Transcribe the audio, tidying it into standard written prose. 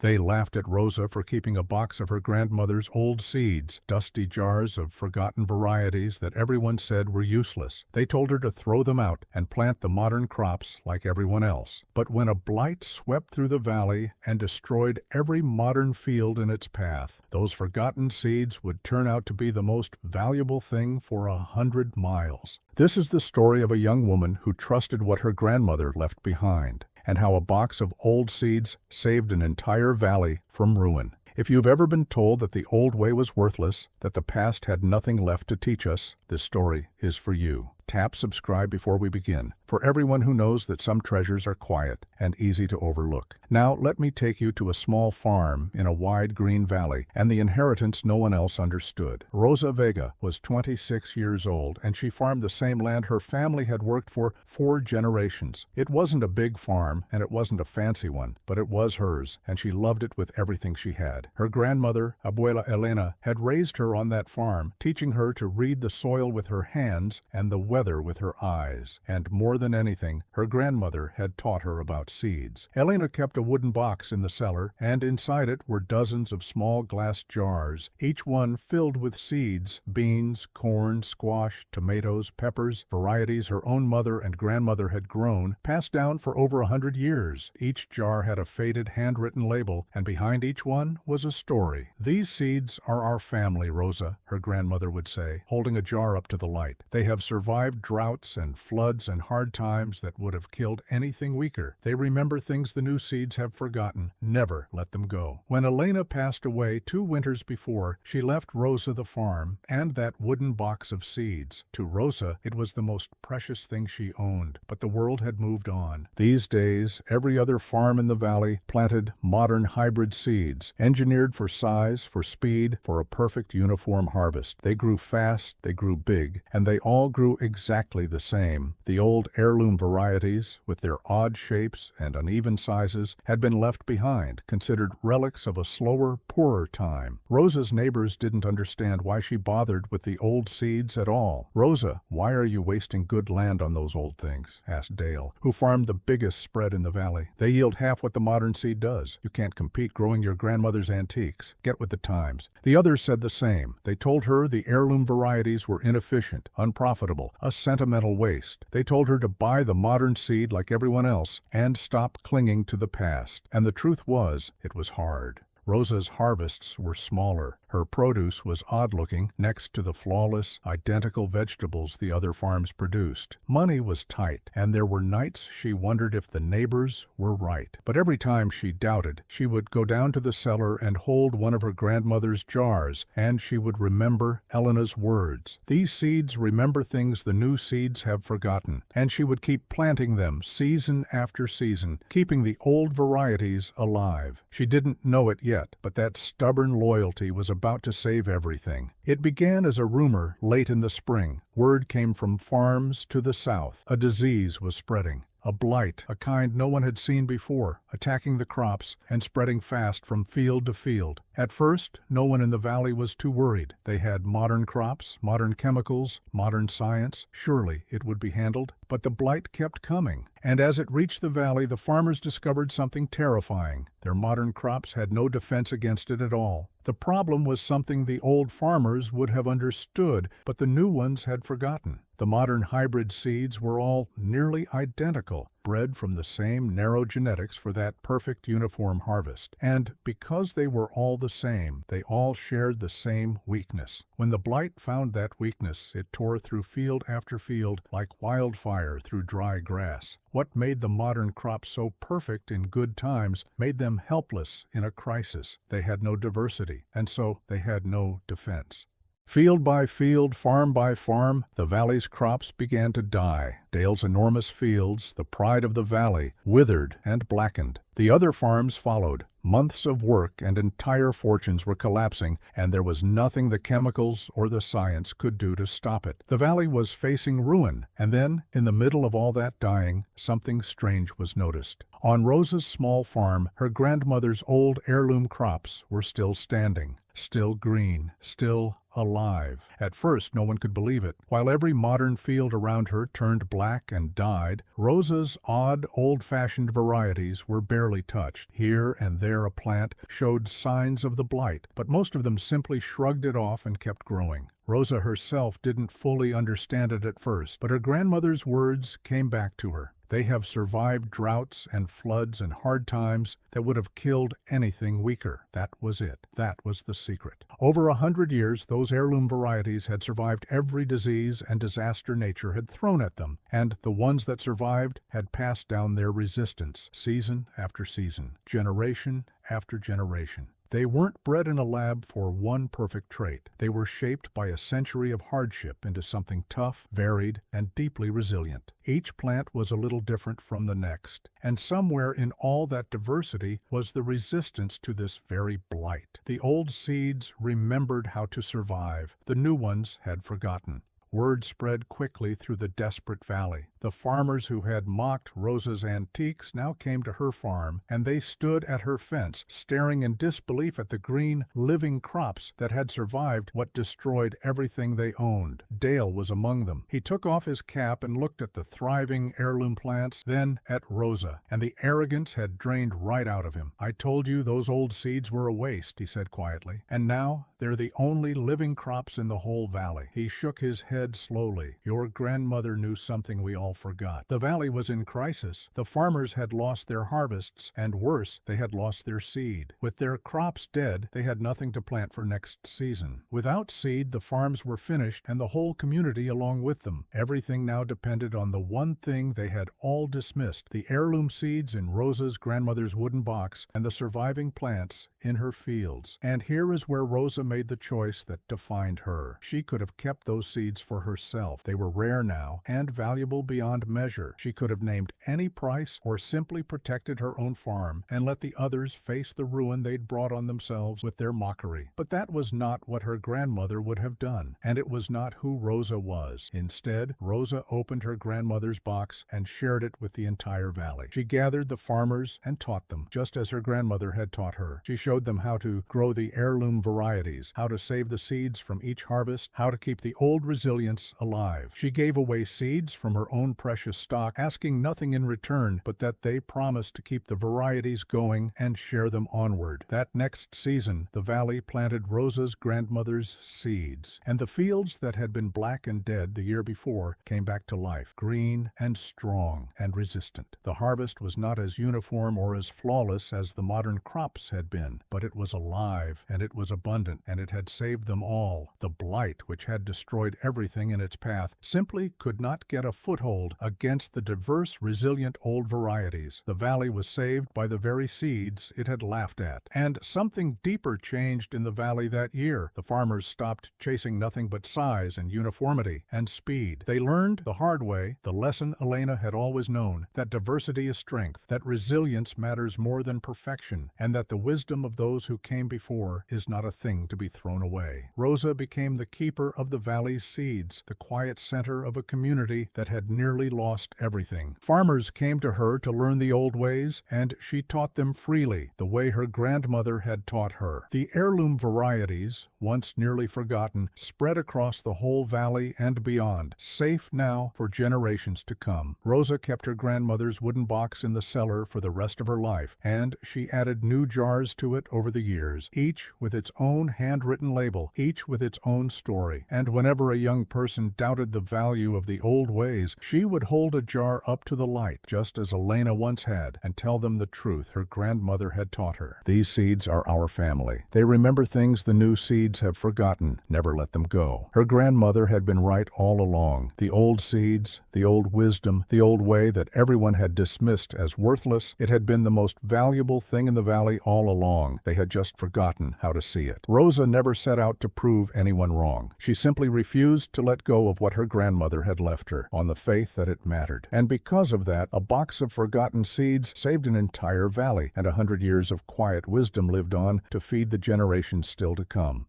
They laughed at Rosa for keeping a box of her grandmother's old seeds, dusty jars of forgotten varieties that everyone said were useless. They told her to throw them out and plant the modern crops like everyone else. But when a blight swept through the valley and destroyed every modern field in its path, those forgotten seeds would turn out to be the most valuable thing for 100 miles. This is the story of a young woman who trusted what her grandmother left behind, and how a box of old seeds saved an entire valley from ruin. If you've ever been told that the old way was worthless, that the past had nothing left to teach us, this story is for you. Tap subscribe before we begin, for everyone who knows that some treasures are quiet and easy to overlook. Now let me take you to a small farm in a wide green valley, and the inheritance no one else understood. Rosa Vega was 26 years old, and she farmed the same land her family had worked for 4 generations. It wasn't a big farm, and it wasn't a fancy one, but it was hers, and she loved it with everything she had. Her grandmother, Abuela Elena, had raised her on that farm, teaching her to read the soil with her hands and the weather with her eyes. And more than anything, her grandmother had taught her about seeds. Elena kept a wooden box in the cellar, and inside it were dozens of small glass jars, each one filled with seeds: beans, corn, squash, tomatoes, peppers, varieties her own mother and grandmother had grown, passed down for over 100 years. Each jar had a faded handwritten label, and behind each one was a story. "These seeds are our family, Rosa," her grandmother would say, holding a jar up to the light. "They have survived droughts and floods and hard times that would have killed anything weaker. They remember things the new seeds have forgotten. Never let them go." When Elena passed away 2 winters before, she left Rosa the farm and that wooden box of seeds. To Rosa, it was the most precious thing she owned, but the world had moved on. These days, every other farm in the valley planted modern hybrid seeds, engineered for size, for speed, for a perfect uniform harvest. They grew fast, they grew big, and they all grew exactly the same. The old heirloom varieties, with their odd shapes and uneven sizes, had been left behind, considered relics of a slower, poorer time. Rosa's neighbors didn't understand why she bothered with the old seeds at all. "Rosa, why are you wasting good land on those old things?" asked Dale, who farmed the biggest spread in the valley. "They yield half what the modern seed does. You can't compete growing your grandmother's antiques. Get with the times." The others said the same. They told her the heirloom varieties were inefficient, unprofitable, a sentimental waste. They told her to buy the modern seed like everyone else and stop clinging to the past. And the truth was, it was hard. Rosa's harvests were smaller. Her produce was odd-looking next to the flawless, identical vegetables the other farms produced. Money was tight, and there were nights she wondered if the neighbors were right. But every time she doubted, she would go down to the cellar and hold one of her grandmother's jars, and she would remember Elena's words. "These seeds remember things the new seeds have forgotten," and she would keep planting them season after season, keeping the old varieties alive. She didn't know it yet, but that stubborn loyalty was about to save everything. It began as a rumor late in the spring. Word came from farms to the south. A disease was spreading. A blight, a kind no one had seen before, attacking the crops and spreading fast from field to field. At first, no one in the valley was too worried. They had modern crops, modern chemicals, modern science. Surely it would be handled. But the blight kept coming. And as it reached the valley, the farmers discovered something terrifying. Their modern crops had no defense against it at all. The problem was something the old farmers would have understood, but the new ones had forgotten. The modern hybrid seeds were all nearly identical, bred from the same narrow genetics for that perfect uniform harvest. And because they were all the same, they all shared the same weakness. When the blight found that weakness, it tore through field after field like wildfire through dry grass. What made the modern crops so perfect in good times made them helpless in a crisis. They had no diversity, and so they had no defense. Field by field, farm by farm, the valley's crops began to die. Dale's enormous fields, the pride of the valley, withered and blackened. The other farms followed. Months of work and entire fortunes were collapsing, and there was nothing the chemicals or the science could do to stop it. The valley was facing ruin, and then, in the middle of all that dying, something strange was noticed. On Rosa's small farm, her grandmother's old heirloom crops were still standing, still green, still alive. At first, no one could believe it. While every modern field around her turned black and died, Rosa's odd, old-fashioned varieties were barely touched. Here and there a plant showed signs of the blight, but most of them simply shrugged it off and kept growing. Rosa herself didn't fully understand it at first, but her grandmother's words came back to her. They have survived droughts and floods and hard times that would have killed anything weaker. That was it. That was the secret. Over 100 years, those heirloom varieties had survived every disease and disaster nature had thrown at them, and the ones that survived had passed down their resistance, season after season, generation after generation. They weren't bred in a lab for one perfect trait. They were shaped by a century of hardship into something tough, varied, and deeply resilient. Each plant was a little different from the next, and somewhere in all that diversity was the resistance to this very blight. The old seeds remembered how to survive. The new ones had forgotten. Word spread quickly through the desperate valley. The farmers who had mocked Rosa's antiques now came to her farm, and they stood at her fence, staring in disbelief at the green, living crops that had survived what destroyed everything they owned. Dale was among them. He took off his cap and looked at the thriving heirloom plants, then at Rosa, and the arrogance had drained right out of him. "I told you those old seeds were a waste," he said quietly, "and now they're the only living crops in the whole valley." He shook his head slowly. "Your grandmother knew something we all forgot. The valley was in crisis. The farmers had lost their harvests, and worse, they had lost their seed. With their crops dead, they had nothing to plant for next season. Without seed, the farms were finished, and the whole community along with them. Everything now depended on the one thing they had all dismissed, the heirloom seeds in Rosa's grandmother's wooden box and the surviving plants in her fields. And here is where Rosa made the choice that defined her. She could have kept those seeds for herself. They were rare now and valuable beyond measure. She could have named any price or simply protected her own farm and let the others face the ruin they'd brought on themselves with their mockery. But that was not what her grandmother would have done, and it was not who Rosa was. Instead, Rosa opened her grandmother's box and shared it with the entire valley. She gathered the farmers and taught them, just as her grandmother had taught her. She showed them how to grow the heirloom varieties, how to save the seeds from each harvest, how to keep the old resilience alive. She gave away seeds from her own precious stock, asking nothing in return but that they promise to keep the varieties going and share them onward. That next season, the valley planted Rosa's grandmother's seeds, and the fields that had been black and dead the year before came back to life, green and strong and resistant. The harvest was not as uniform or as flawless as the modern crops had been, but it was alive and it was abundant, and it had saved them all. The blight, which had destroyed everything in its path, simply could not get a foothold against the diverse, resilient old varieties. The valley was saved by the very seeds it had laughed at. And something deeper changed in the valley that year. The farmers stopped chasing nothing but size and uniformity and speed. They learned the hard way the lesson Elena had always known, that diversity is strength, that resilience matters more than perfection, and that the wisdom of those who came before is not a thing to be thrown away. Rosa became the keeper of the valley's seeds, the quiet center of a community that had nearly lost everything. Farmers came to her to learn the old ways, and she taught them freely, the way her grandmother had taught her. The heirloom varieties, once nearly forgotten, spread across the whole valley and beyond, safe now for generations to come. Rosa kept her grandmother's wooden box in the cellar for the rest of her life, and she added new jars to it over the years, each with its own handwritten label, each with its own story. And whenever a young person doubted the value of the old ways, she would hold a jar up to the light, just as Elena once had, and tell them the truth her grandmother had taught her. These seeds are our family. They remember things the new seeds have forgotten. Never let them go. Her grandmother had been right all along. The old seeds, the old wisdom, the old way that everyone had dismissed as worthless, it had been the most valuable thing in the valley all along. They had just forgotten how to see it. Rosa never set out to prove anyone wrong. She simply refused to let go of what her grandmother had left her, on the faith that it mattered. And because of that, a box of forgotten seeds saved an entire valley, and 100 years of quiet wisdom lived on to feed the generations still to come.